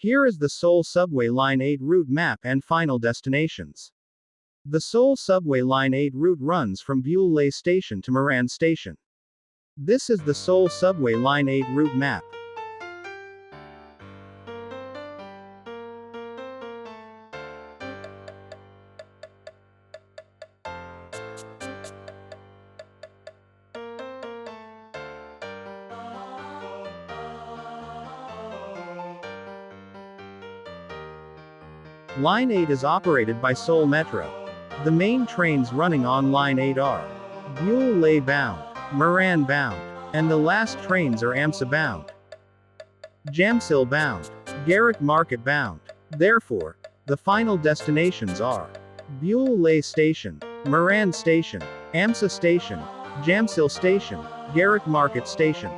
Here is the Seoul Subway Line 8 route map and final destinations. The Seoul Subway Line 8 route runs from Byeollae Station to Moran Station. This is the Seoul Subway Line 8 route map. Line 8 is operated by Seoul Metro. The main trains running on Line 8 are Byeollae-bound, Moran-bound, and the last trains are Amsa-bound, Jamsil-bound, Garak Market-bound. Therefore, the final destinations are Byeollae Station, Moran Station, Amsa Station, Jamsil Station, Garak Market Station.